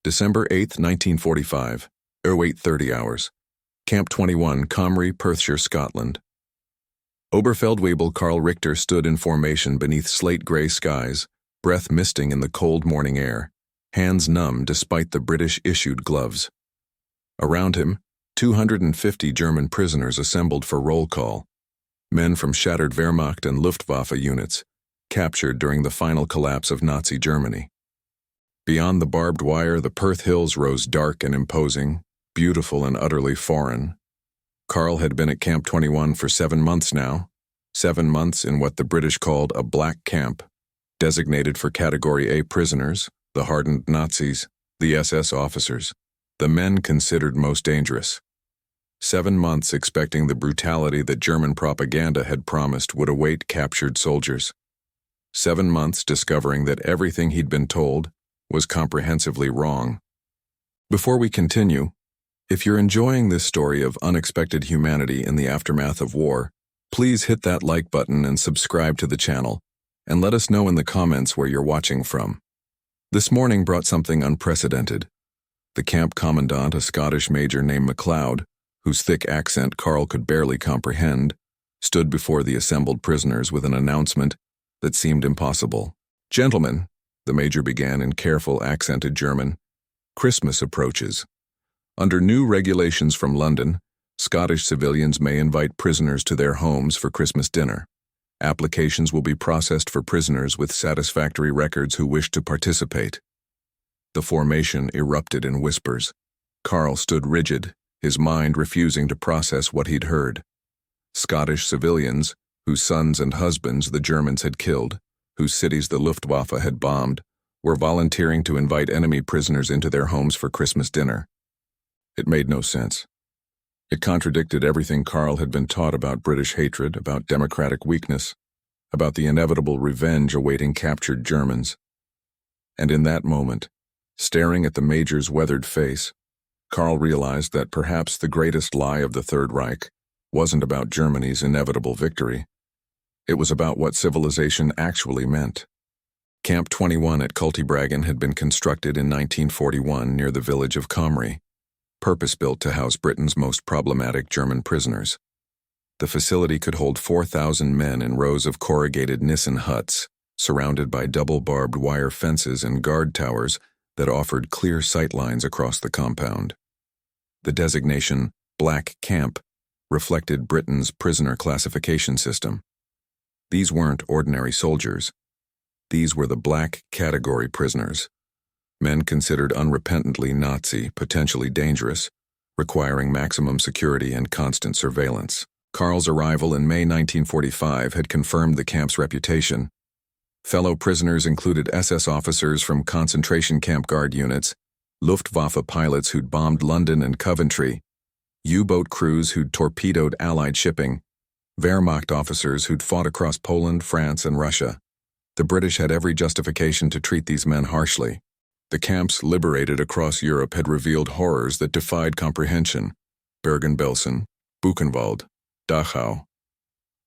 December 8, 1945, 08:30 hours. Camp 21, Comrie, Perthshire, Scotland. Oberfeldwebel Klaus Richter stood in formation beneath slate-gray skies, breath misting in the cold morning air, hands numb despite the British-issued gloves. Around him, 250 German prisoners assembled for roll call, men from shattered Wehrmacht and Luftwaffe units, captured during the final collapse of Nazi Germany. Beyond the barbed wire, the Perth Hills rose dark and imposing, beautiful and utterly foreign. Karl had been at Camp 21 for 7 months now, 7 months in what the British called a black camp, designated for Category A prisoners, the hardened Nazis, the SS officers, the men considered most dangerous. 7 months expecting the brutality that German propaganda had promised would await captured soldiers. 7 months discovering that everything he'd been told was comprehensively wrong. Before we continue, if you're enjoying this story of unexpected humanity in the aftermath of war, please hit that like button and subscribe to the channel, and let us know in the comments where you're watching from. This morning brought something unprecedented. The camp commandant, a Scottish major named MacLeod, whose thick accent Karl could barely comprehend, stood before the assembled prisoners with an announcement that seemed impossible. "Gentlemen," the major began in careful, accented German, "Christmas approaches. Under new regulations from London, Scottish civilians may invite prisoners to their homes for Christmas dinner. Applications will be processed for prisoners with satisfactory records who wish to participate." The formation erupted in whispers. Karl stood rigid, his mind refusing to process what he'd heard. Scottish civilians, whose sons and husbands the Germans had killed, whose cities the Luftwaffe had bombed, were volunteering to invite enemy prisoners into their homes for Christmas dinner. It made no sense. It contradicted everything Karl had been taught about British hatred, about democratic weakness, about the inevitable revenge awaiting captured Germans. And in that moment, staring at the major's weathered face, Karl realized that perhaps the greatest lie of the Third Reich wasn't about Germany's inevitable victory. It was about what civilization actually meant. Camp 21 at Cultibragan had been constructed in 1941 near the village of Comrie, purpose-built to house Britain's most problematic German prisoners. The facility could hold 4,000 men in rows of corrugated Nissen huts, surrounded by double barbed wire fences and guard towers that offered clear sightlines across the compound. The designation Black Camp reflected Britain's prisoner classification system. These weren't ordinary soldiers. These were the black category prisoners, men considered unrepentantly Nazi, potentially dangerous, requiring maximum security and constant surveillance. Karl's arrival in May 1945 had confirmed the camp's reputation. Fellow prisoners included SS officers from concentration camp guard units, Luftwaffe pilots who'd bombed London and Coventry, U-boat crews who'd torpedoed Allied shipping, Wehrmacht officers who'd fought across Poland, France, and Russia. The British had every justification to treat these men harshly. The camps liberated across Europe had revealed horrors that defied comprehension. Bergen-Belsen, Buchenwald, Dachau.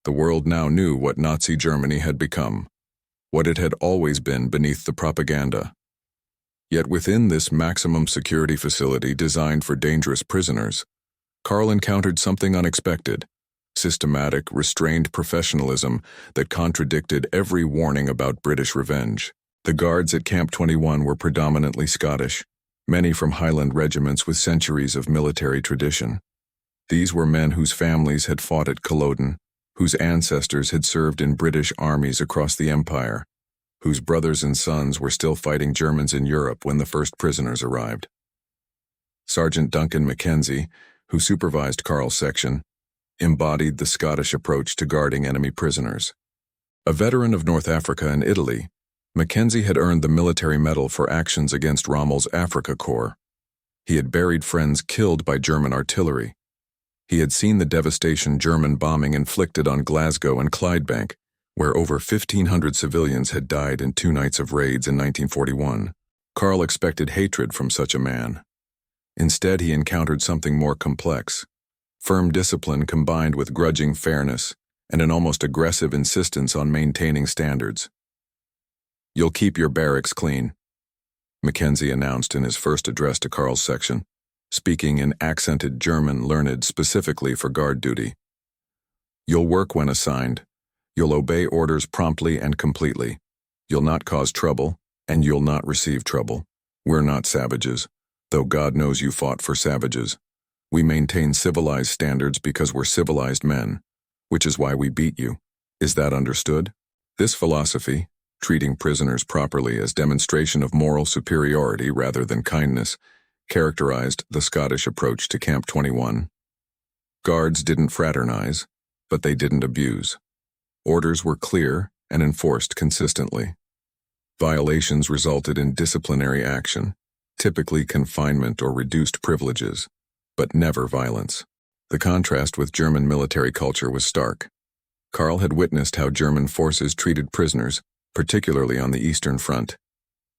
The world now knew what Nazi Germany had become, what it had always been beneath the propaganda. Yet within this maximum security facility designed for dangerous prisoners, Karl encountered something unexpected: systematic, restrained professionalism that contradicted every warning about British revenge. The guards at Camp 21 were predominantly Scottish, many from Highland regiments with centuries of military tradition. These were men whose families had fought at Culloden, whose ancestors had served in British armies across the Empire, whose brothers and sons were still fighting Germans in Europe when the first prisoners arrived. Sergeant Duncan Mackenzie, who supervised Karl's section, embodied the Scottish approach to guarding enemy prisoners. A veteran of North Africa and Italy, Mackenzie had earned the military medal for actions against Rommel's Afrika Korps. He had buried friends killed by German artillery. He had seen the devastation German bombing inflicted on Glasgow and Clydebank, where over 1,500 civilians had died in 2 nights of raids in 1941. Karl expected hatred from such a man. Instead, he encountered something more complex: firm discipline combined with grudging fairness and an almost aggressive insistence on maintaining standards. "You'll keep your barracks clean." Mackenzie announced in his first address to Carl's section, speaking in accented German learned specifically for guard duty. You'll work when assigned. You'll obey orders promptly and completely. You'll not cause trouble, and you'll not receive trouble. We're not savages, though God knows you fought for savages. We maintain civilized standards because we're civilized men, which is why we beat you. Is that understood? This philosophy, treating prisoners properly as demonstration of moral superiority rather than kindness, characterized the Scottish approach to Camp 21. Guards didn't fraternize, but they didn't abuse. Orders were clear and enforced consistently. Violations resulted in disciplinary action, typically confinement or reduced privileges, but never violence. The contrast with German military culture was stark. Carl had witnessed how German forces treated prisoners, particularly on the Eastern Front.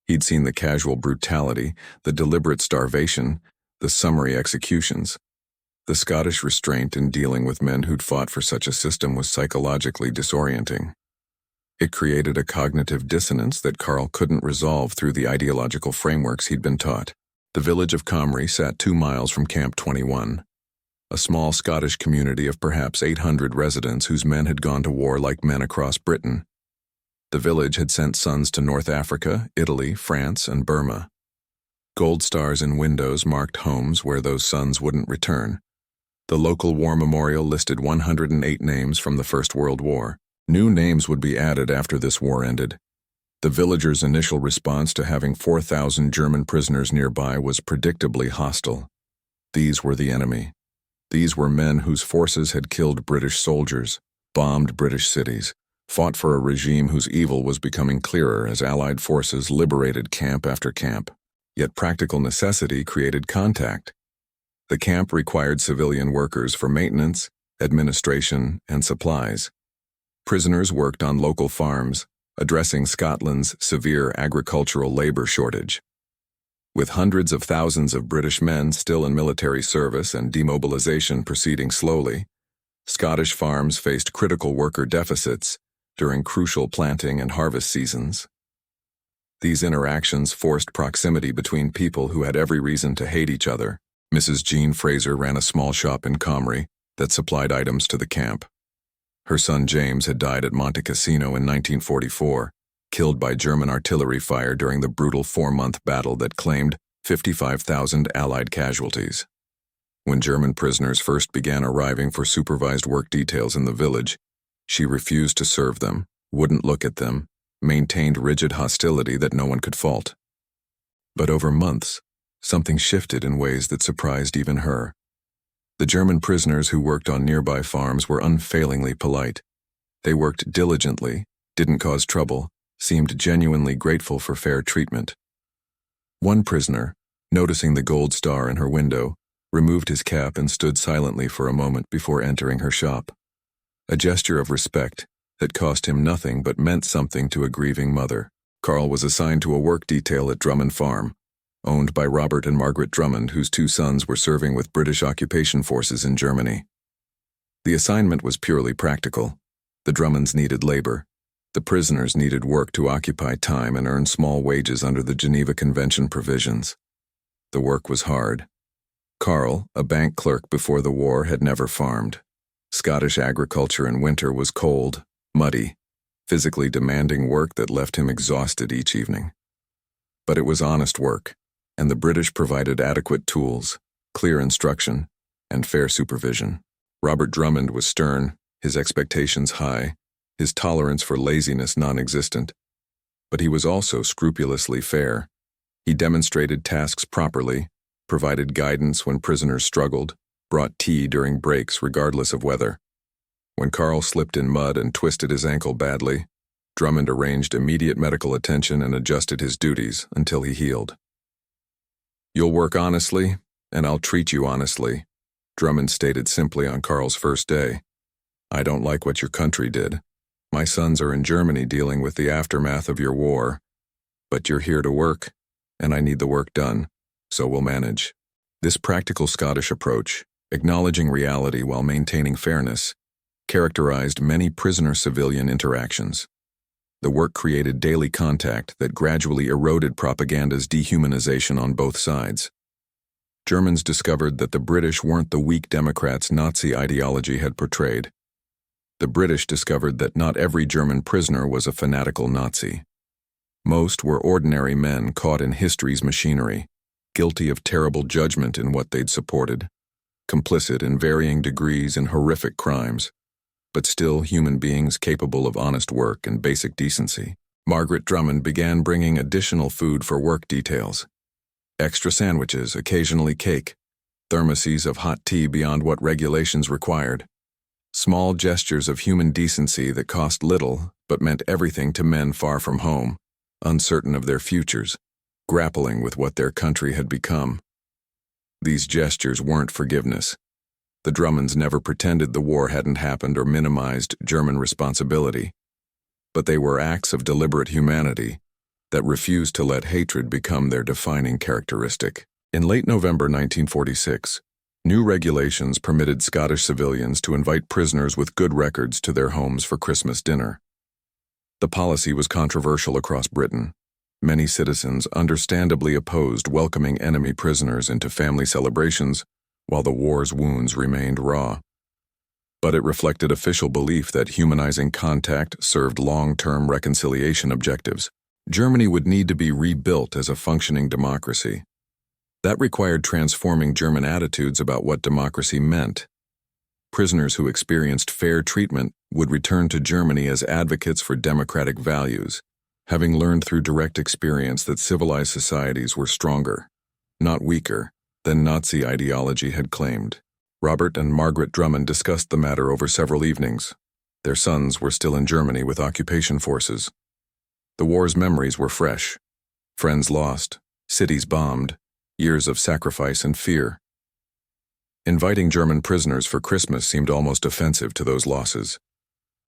He'd seen the casual brutality, the deliberate starvation, the summary executions. The Scottish restraint in dealing with men who'd fought for such a system was psychologically disorienting. It created a cognitive dissonance that Carl couldn't resolve through the ideological frameworks he'd been taught. The village of Comrie sat 2 miles from Camp 21, a small Scottish community of perhaps 800 residents whose men had gone to war like men across Britain. The village had sent sons to North Africa, Italy, France, and Burma. Gold stars in windows marked homes where those sons wouldn't return. The local war memorial listed 108 names from the First World War. New names would be added after this war ended. The villagers' initial response to having 4,000 German prisoners nearby was predictably hostile. These were the enemy. These were men whose forces had killed British soldiers, bombed British cities, fought for a regime whose evil was becoming clearer as Allied forces liberated camp after camp. Yet practical necessity created contact. The camp required civilian workers for maintenance, administration, and supplies. Prisoners worked on local farms, addressing Scotland's severe agricultural labor shortage. With hundreds of thousands of British men still in military service and demobilization proceeding slowly, Scottish farms faced critical worker deficits during crucial planting and harvest seasons. These interactions forced proximity between people who had every reason to hate each other. Mrs. Jean Fraser ran a small shop in Comrie that supplied items to the camp. Her son James had died at Monte Cassino in 1944, killed by German artillery fire during the brutal 4-month battle that claimed 55,000 Allied casualties. When German prisoners first began arriving for supervised work details in the village, she refused to serve them, wouldn't look at them, maintained rigid hostility that no one could fault. But over months, something shifted in ways that surprised even her. The German prisoners who worked on nearby farms were unfailingly polite. They worked diligently, didn't cause trouble, seemed genuinely grateful for fair treatment. One prisoner, noticing the gold star in her window, removed his cap and stood silently for a moment before entering her shop. A gesture of respect that cost him nothing but meant something to a grieving mother. Carl was assigned to a work detail at Drummond Farm, owned by Robert and Margaret Drummond, whose 2 sons were serving with British occupation forces in Germany. The assignment was purely practical. The Drummonds needed labor. The prisoners needed work to occupy time and earn small wages under the Geneva Convention provisions. The work was hard. Carl, a bank clerk before the war, had never farmed. Scottish agriculture in winter was cold, muddy, physically demanding work that left him exhausted each evening. But it was honest work, and the British provided adequate tools, clear instruction, and fair supervision. Robert Drummond was stern, his expectations high, his tolerance for laziness non-existent. But he was also scrupulously fair. He demonstrated tasks properly, provided guidance when prisoners struggled, brought tea during breaks regardless of weather. When Carl slipped in mud and twisted his ankle badly, Drummond arranged immediate medical attention and adjusted his duties until he healed. "You'll work honestly, and I'll treat you honestly," Drummond stated simply on Carl's first day. "I don't like what your country did. My sons are in Germany dealing with the aftermath of your war. But you're here to work, and I need the work done, so we'll manage." This practical Scottish approach, acknowledging reality while maintaining fairness, characterized many prisoner-civilian interactions. The work created daily contact that gradually eroded propaganda's dehumanization on both sides. Germans discovered that the British weren't the weak Democrats Nazi ideology had portrayed. The British discovered that not every German prisoner was a fanatical Nazi. Most were ordinary men caught in history's machinery, guilty of terrible judgment in what they'd supported, complicit in varying degrees in horrific crimes, but still human beings capable of honest work and basic decency. Margaret Drummond began bringing additional food for work details. Extra sandwiches, occasionally cake, thermoses of hot tea beyond what regulations required. Small gestures of human decency that cost little but meant everything to men far from home, uncertain of their futures, grappling with what their country had become. These gestures weren't forgiveness. The Drummonds never pretended the war hadn't happened or minimized German responsibility, but they were acts of deliberate humanity that refused to let hatred become their defining characteristic. In late November 1946, new regulations permitted Scottish civilians to invite prisoners with good records to their homes for Christmas dinner. The policy was controversial across Britain. Many citizens understandably opposed welcoming enemy prisoners into family celebrations while the war's wounds remained raw. But it reflected official belief that humanizing contact served long-term reconciliation objectives. Germany would need to be rebuilt as a functioning democracy. That required transforming German attitudes about what democracy meant. Prisoners who experienced fair treatment would return to Germany as advocates for democratic values, having learned through direct experience that civilized societies were stronger, not weaker, than Nazi ideology had claimed. Robert and Margaret Drummond discussed the matter over several evenings. Their sons were still in Germany with occupation forces. The war's memories were fresh. Friends lost, cities bombed, years of sacrifice and fear. Inviting German prisoners for Christmas seemed almost offensive to those losses.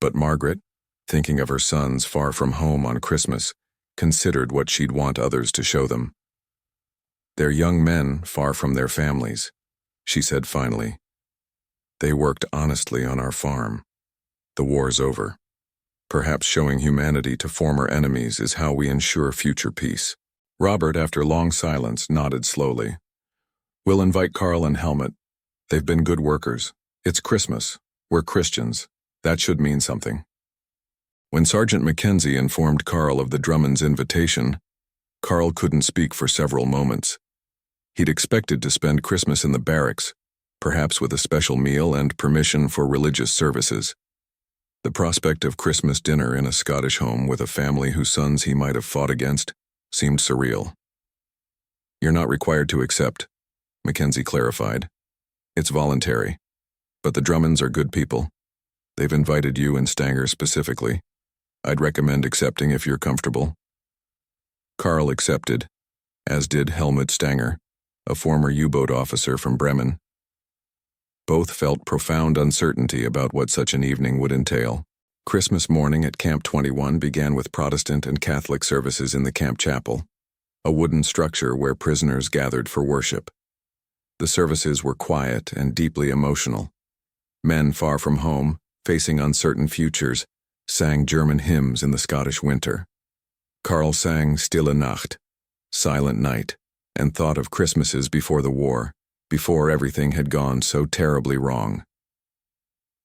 But Margaret, thinking of her sons far from home on Christmas, considered what she'd want others to show them. They're young men far from their families, she said finally. They worked honestly on our farm. The war's over. Perhaps showing humanity to former enemies is how we ensure future peace. Robert, after long silence, nodded slowly. We'll invite Carl and Helmut. They've been good workers. It's Christmas. We're Christians. That should mean something. When Sergeant Mackenzie informed Carl of the Drummonds' invitation, Carl couldn't speak for several moments. He'd expected to spend Christmas in the barracks, perhaps with a special meal and permission for religious services. The prospect of Christmas dinner in a Scottish home with a family whose sons he might have fought against seemed surreal. You're not required to accept, Mackenzie clarified. It's voluntary, but the Drummonds are good people. They've invited you and Stanger specifically. I'd recommend accepting if you're comfortable. Carl accepted, as did Helmut Stanger, a former U-boat officer from Bremen. Both felt profound uncertainty about what such an evening would entail. Christmas morning at Camp 21 began with Protestant and Catholic services in the camp chapel, a wooden structure where prisoners gathered for worship. The services were quiet and deeply emotional. Men far from home, facing uncertain futures, sang German hymns in the Scottish winter. Carl sang Stille Nacht, Silent Night, and thought of Christmases before the war, before everything had gone so terribly wrong.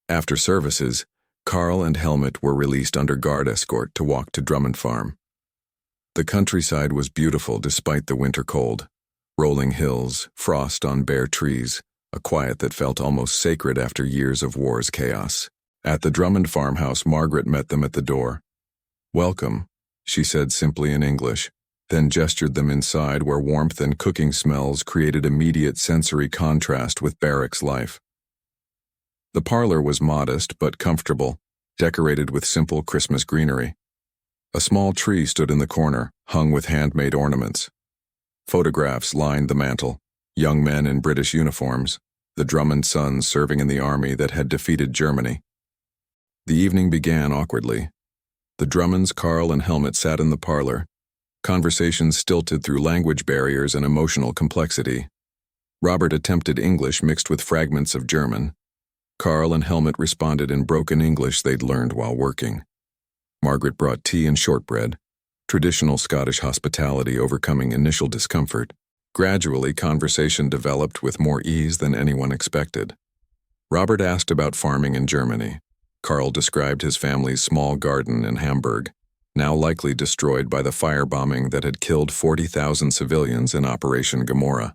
After services, Carl and Helmut were released under guard escort to walk to Drummond Farm. The countryside was beautiful despite the winter cold. Rolling hills, frost on bare trees, a quiet that felt almost sacred after years of war's chaos. At the Drummond farmhouse, Margaret met them at the door. "Welcome," she said simply in English, then gestured them inside where warmth and cooking smells created immediate sensory contrast with barracks life. The parlor was modest but comfortable, decorated with simple Christmas greenery. A small tree stood in the corner, hung with handmade ornaments. Photographs lined the mantel, young men in British uniforms, the Drummond sons serving in the army that had defeated Germany. The evening began awkwardly. The Drummonds, Carl, and Helmut sat in the parlor, conversations stilted through language barriers and emotional complexity. Robert attempted English mixed with fragments of German. Carl and Helmut responded in broken English they'd learned while working. Margaret brought tea and shortbread, traditional Scottish hospitality overcoming initial discomfort. Gradually, conversation developed with more ease than anyone expected. Robert asked about farming in Germany. Karl described his family's small garden in Hamburg, now likely destroyed by the firebombing that had killed 40,000 civilians in Operation Gomorrah.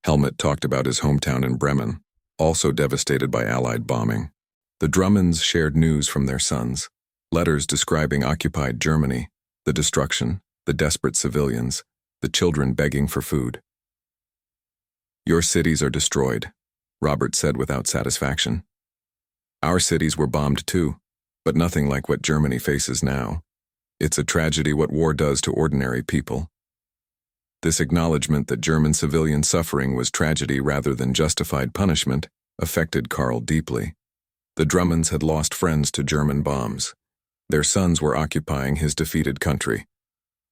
Helmut talked about his hometown in Bremen, also devastated by Allied bombing. The Drummonds shared news from their sons, letters describing occupied Germany, the destruction, the desperate civilians, the children begging for food. "Your cities are destroyed," Robert said without satisfaction. "Our cities were bombed too, but nothing like what Germany faces now. It's a tragedy what war does to ordinary people." This acknowledgement that German civilian suffering was tragedy rather than justified punishment affected Karl deeply. The Drummonds had lost friends to German bombs. Their sons were occupying his defeated country,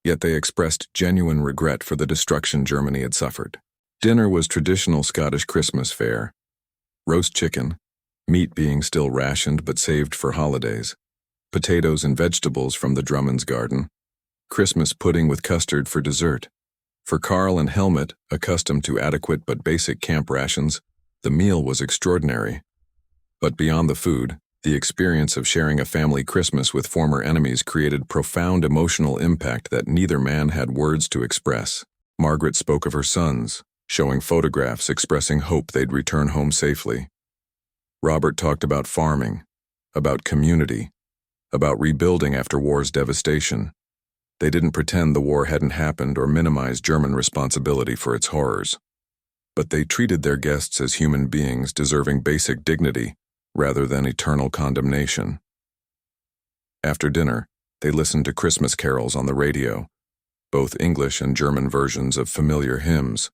yet they expressed genuine regret for the destruction Germany had suffered. Dinner was traditional Scottish Christmas fare. Roast chicken, meat being still rationed but saved for holidays, potatoes and vegetables from the Drummonds' garden, Christmas pudding with custard for dessert. For Karl and Helmut, accustomed to adequate but basic camp rations, the meal was extraordinary. But beyond the food, the experience of sharing a family Christmas with former enemies created profound emotional impact that neither man had words to express. Margaret spoke of her sons, showing photographs expressing hope they'd return home safely. Robert talked about farming, about community, about rebuilding after war's devastation. They didn't pretend the war hadn't happened or minimize German responsibility for its horrors. But they treated their guests as human beings deserving basic dignity rather than eternal condemnation. After dinner, they listened to Christmas carols on the radio, both English and German versions of familiar hymns.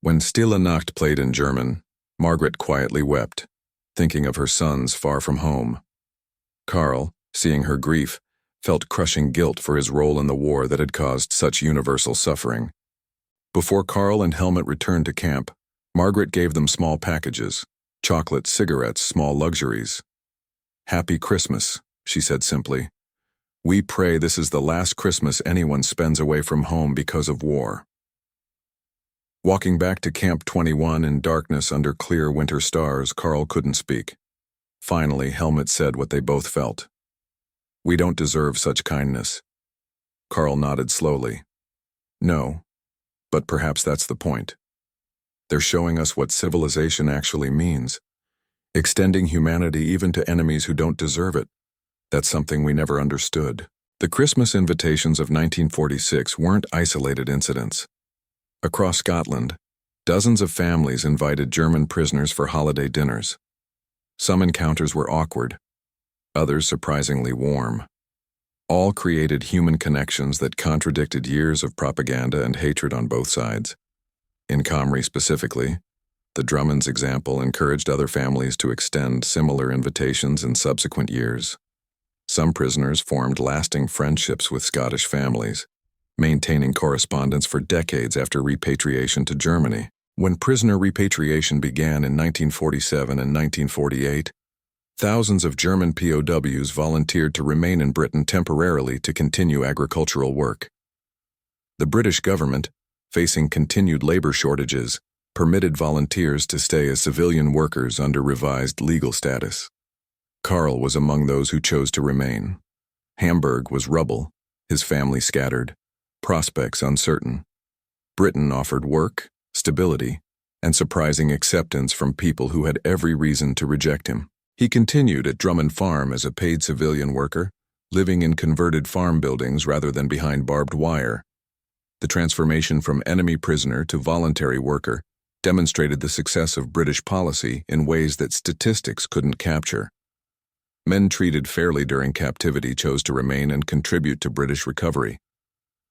When Stille Nacht played in German, Margaret quietly wept, thinking of her sons far from home. Karl, seeing her grief, felt crushing guilt for his role in the war that had caused such universal suffering. Before Karl and Helmut returned to camp, Margaret gave them small packages, chocolate, cigarettes, small luxuries. "Happy Christmas," she said simply. "We pray this is the last Christmas anyone spends away from home because of war." Walking back to Camp 21 in darkness under clear winter stars, Karl couldn't speak. Finally, Helmut said what they both felt. "We don't deserve such kindness." Karl nodded slowly. "No, but perhaps that's the point. They're showing us what civilization actually means, extending humanity even to enemies who don't deserve it. That's something we never understood." The Christmas invitations of 1946 weren't isolated incidents. Across Scotland, dozens of families invited German prisoners for holiday dinners. Some encounters were awkward, others surprisingly warm. All created human connections that contradicted years of propaganda and hatred on both sides. In Comrie specifically, the Drummonds' example encouraged other families to extend similar invitations in subsequent years. Some prisoners formed lasting friendships with Scottish families, maintaining correspondence for decades after repatriation to Germany. When prisoner repatriation began in 1947 and 1948, thousands of German POWs volunteered to remain in Britain temporarily to continue agricultural work. The British government, facing continued labor shortages, permitted volunteers to stay as civilian workers under revised legal status. Karl was among those who chose to remain. Hamburg was rubble, his family scattered, prospects uncertain. Britain offered work, stability, and surprising acceptance from people who had every reason to reject him. He continued at Drummond Farm as a paid civilian worker, living in converted farm buildings rather than behind barbed wire. The transformation from enemy prisoner to voluntary worker demonstrated the success of British policy in ways that statistics couldn't capture. Men treated fairly during captivity chose to remain and contribute to British recovery.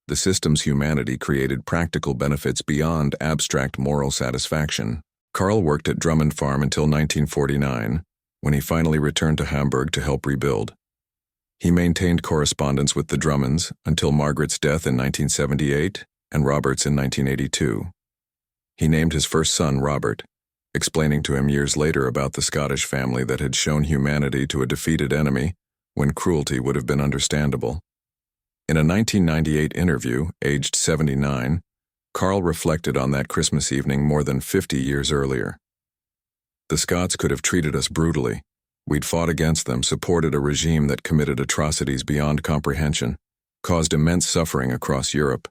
The system's humanity created practical benefits beyond abstract moral satisfaction. Karl worked at Drummond Farm until 1949, when he finally returned to Hamburg to help rebuild. He maintained correspondence with the Drummonds until Margaret's death in 1978 and Robert's in 1982. He named his first son Robert, explaining to him years later about the Scottish family that had shown humanity to a defeated enemy when cruelty would have been understandable. In a 1998 interview, aged 79, Karl reflected on that Christmas evening more than 50 years earlier. The Scots could have treated us brutally. We'd fought against them, supported a regime that committed atrocities beyond comprehension, caused immense suffering across Europe.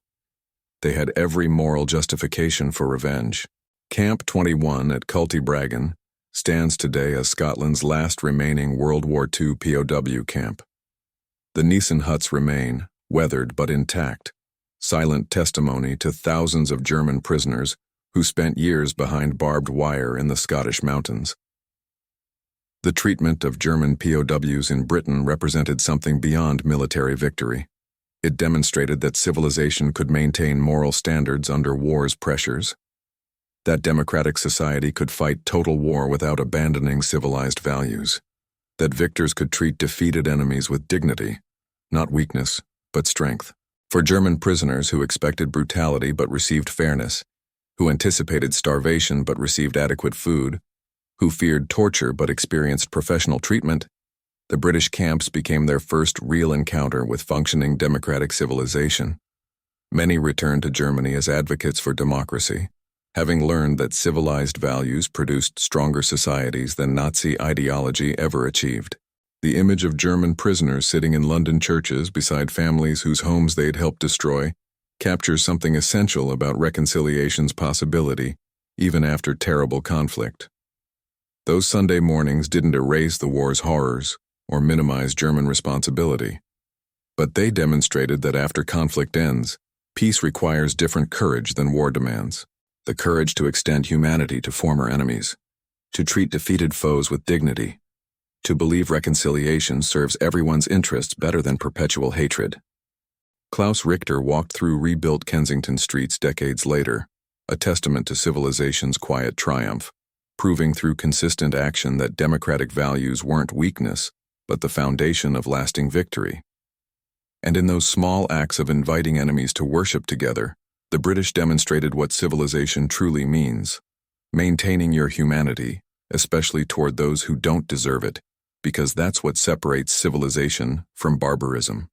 They had every moral justification for revenge. Camp 21 at Cultiebragan stands today as Scotland's last remaining World War II POW camp. The Nissen huts remain, weathered but intact, silent testimony to thousands of German prisoners who spent years behind barbed wire in the Scottish mountains. The treatment of German POWs in Britain represented something beyond military victory. It demonstrated that civilization could maintain moral standards under war's pressures, that democratic society could fight total war without abandoning civilized values, that victors could treat defeated enemies with dignity, not weakness, but strength. For German prisoners who expected brutality but received fairness, who anticipated starvation but received adequate food, who feared torture but experienced professional treatment, the British camps became their first real encounter with functioning democratic civilization. Many returned to Germany as advocates for democracy, having learned that civilized values produced stronger societies than Nazi ideology ever achieved. The image of German prisoners sitting in London churches beside families whose homes they had helped destroy captures something essential about reconciliation's possibility, even after terrible conflict. Those Sunday mornings didn't erase the war's horrors or minimize German responsibility, but they demonstrated that after conflict ends, peace requires different courage than war demands. The courage to extend humanity to former enemies, to treat defeated foes with dignity, to believe reconciliation serves everyone's interests better than perpetual hatred. Klaus Richter walked through rebuilt Kensington streets decades later, a testament to civilization's quiet triumph, proving through consistent action that democratic values weren't weakness, but the foundation of lasting victory. And in those small acts of inviting enemies to worship together, the British demonstrated what civilization truly means: maintaining your humanity, especially toward those who don't deserve it, because that's what separates civilization from barbarism.